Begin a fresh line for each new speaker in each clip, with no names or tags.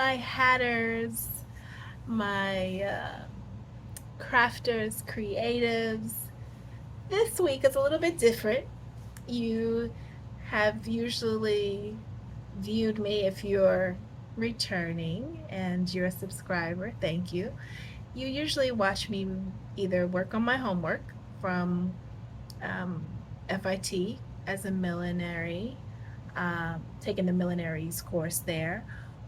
my hatters, my crafters, creatives. This week is a little bit different. You have usually viewed me, if you're returning and you're a subscriber, thank you. You usually watch me either work on my homework from um, FIT as a millinery, taking the millineries course there,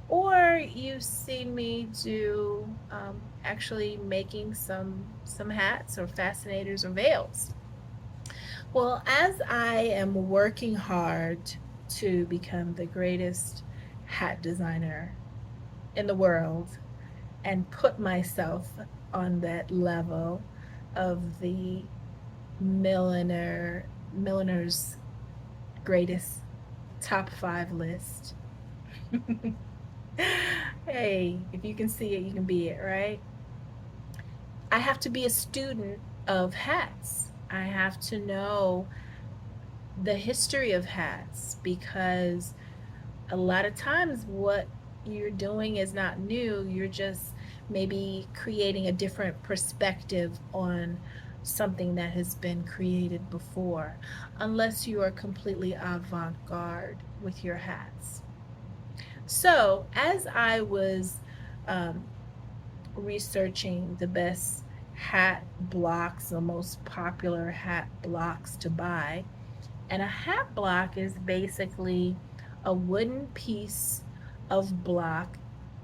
or you've seen me do actually making some hats or fascinators or veils. Well, as I am working hard to become the greatest hat designer in the world and put myself on that level of the milliners greatest top 5 list. Hey, if you can see it, you can be it, right? I have to be a student of hats. I have to know the history of hats because a lot of times what you're doing is not new. You're just maybe creating a different perspective on something that has been created before, unless you are completely avant garde with your hats. So, as I was um, researching the best hat blocks, the most popular hat blocks to buy, and a hat block is basically a wooden piece of block.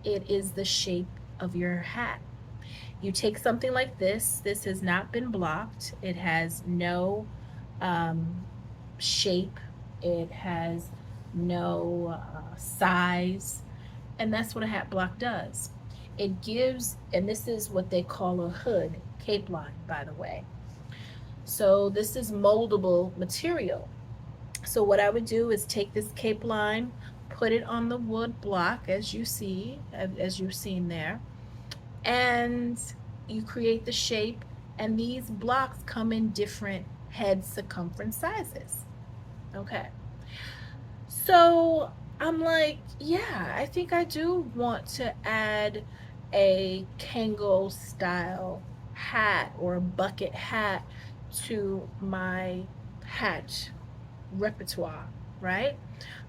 It is the shape of your hat. You take something like this has not been blocked, it has no um, shape, it has no size, and that's what a hat block does. It gives, and this is what they call a hood, cape line, by the way. So this is moldable material. So what I would do is take this cape line, put it on the wood block as you see, as you've seen there, and you create the shape, and these blocks come in different head circumference sizes. Okay. So I'm like, yeah, I think I do want to add a Kango style hat or a bucket hat to my hat repertoire, right?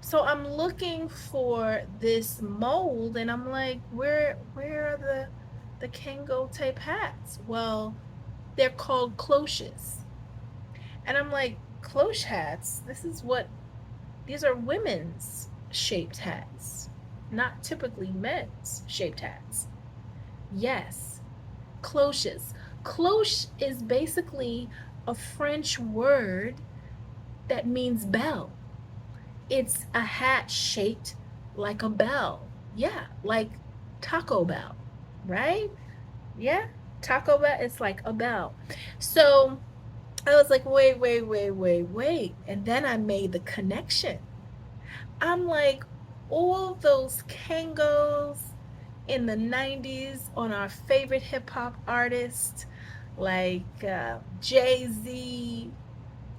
So I'm looking for this mold, and I'm like, where are the Kango type hats? Well, they're called cloches. And I'm like, cloche hats? These are women's shaped hats, not typically men's shaped hats. Yes, cloches. Cloche is basically a French word that means bell. It's a hat shaped like a bell. Yeah, like Taco Bell, right? Yeah, Taco Bell, it's like a bell. So I was like, wait. And then I made the connection. I'm like, all those Kangos in the 90's on our favorite hip hop artists like Jay-Z,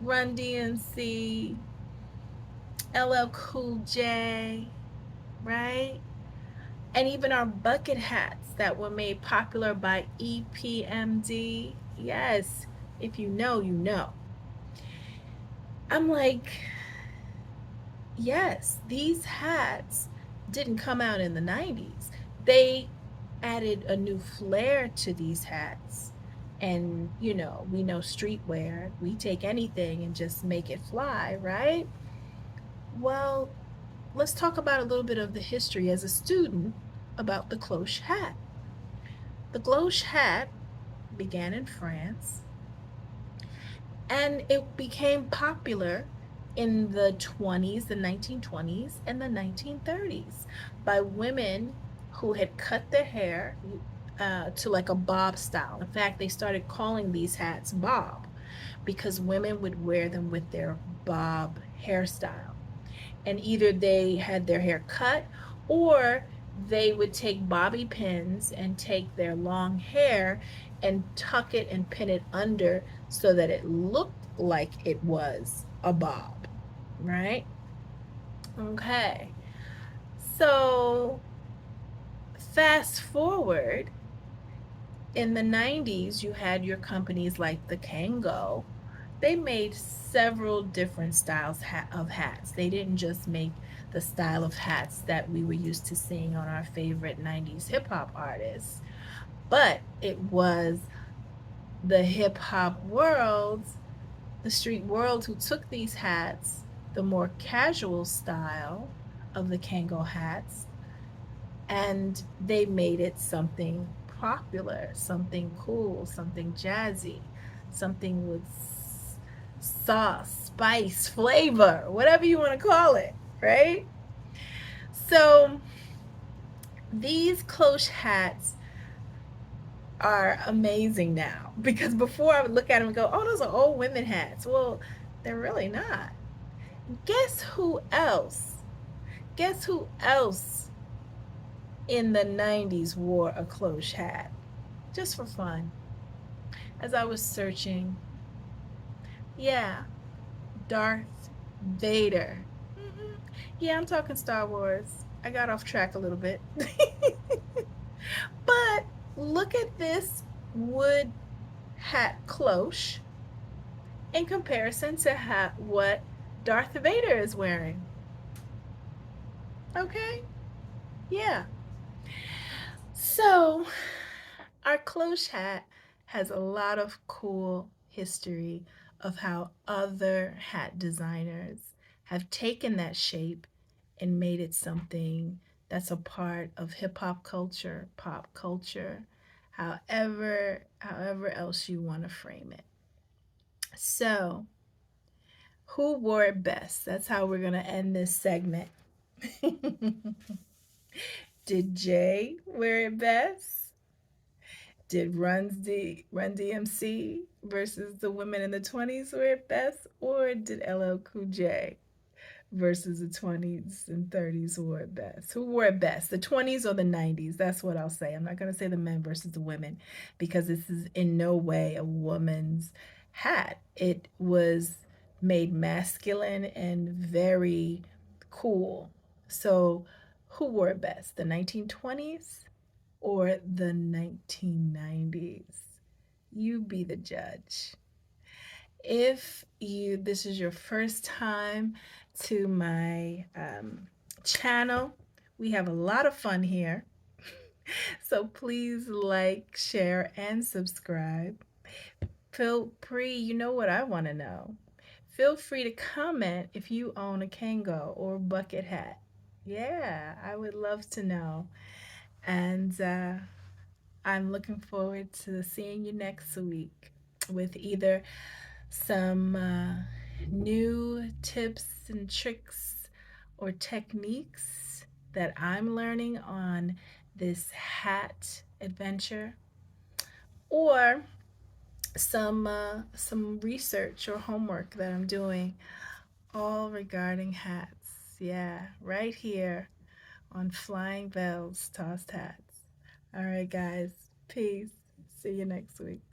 Run DMC, LL Cool J, right? And even our bucket hats that were made popular by EPMD. Yes, if you know, you know. I'm like, yes, these hats didn't come out in the 90's. They added a new flair to these hats. And, we know streetwear. We take anything and just make it fly, right? Well, let's talk about a little bit of the history as a student about the cloche hat. The cloche hat began in France, and it became popular in the 20's, the 1920's, and the 1930's by women who had cut their hair to like a bob style. In fact, they started calling these hats bob because women would wear them with their bob hairstyle. And either they had their hair cut, or they would take bobby pins and take their long hair and tuck it and pin it under so that it looked like it was a bob, right? Okay. So Fast forward, in the 90s, you had your companies like the Kango. They made several different styles of hats. They didn't just make the style of hats that we were used to seeing on our favorite 90s hip hop artists, but it was the hip hop world, the street world, who took these hats, the more casual style of the Kango hats, and they made it something popular, something cool, something jazzy, something with sauce, spice, flavor, whatever you want to call it, right? So these Cloche hats are amazing now, because before I would look at them and go, oh, those are old women hats. Well, they're really not. Guess who else? Guess who else in the 90s wore a Cloche hat? Just for fun. As I was searching, yeah, Darth Vader. Mm-hmm. Yeah, I'm talking Star Wars. I got off track a little bit. But look at this wood hat cloche in comparison to what Darth Vader is wearing. Okay? Yeah. So, our cloche hat has a lot of cool history of how other hat designers have taken that shape and made it something that's a part of hip hop culture, pop culture, however else you want to frame it. So, who wore it best? That's how we're going to end this segment. Did Jay wear it best? Did Run DMC versus the women in the 20s wear it best? Or did LL Cool J versus the 20s and 30s wore it best? Who wore it best? The 20s or the 90s? That's what I'll say. I'm not going to say the men versus the women, because this is in no way a woman's hat. It was made masculine and very cool. So, who wore it best? The 1920s or the 1990s? You be the judge. If you this is your first time to my channel, we have a lot of fun here. So please like, share, and subscribe. Feel free, you know what I want to know. Feel free to comment if you own a Kango or bucket hat. Yeah, I would love to know. And I'm looking forward to seeing you next week with either some new tips and tricks or techniques that I'm learning on this hat adventure, or some research or homework that I'm doing, all regarding hats. Yeah, right here on Flying Bells Tossed Hats. All right, guys. Peace. See you next week.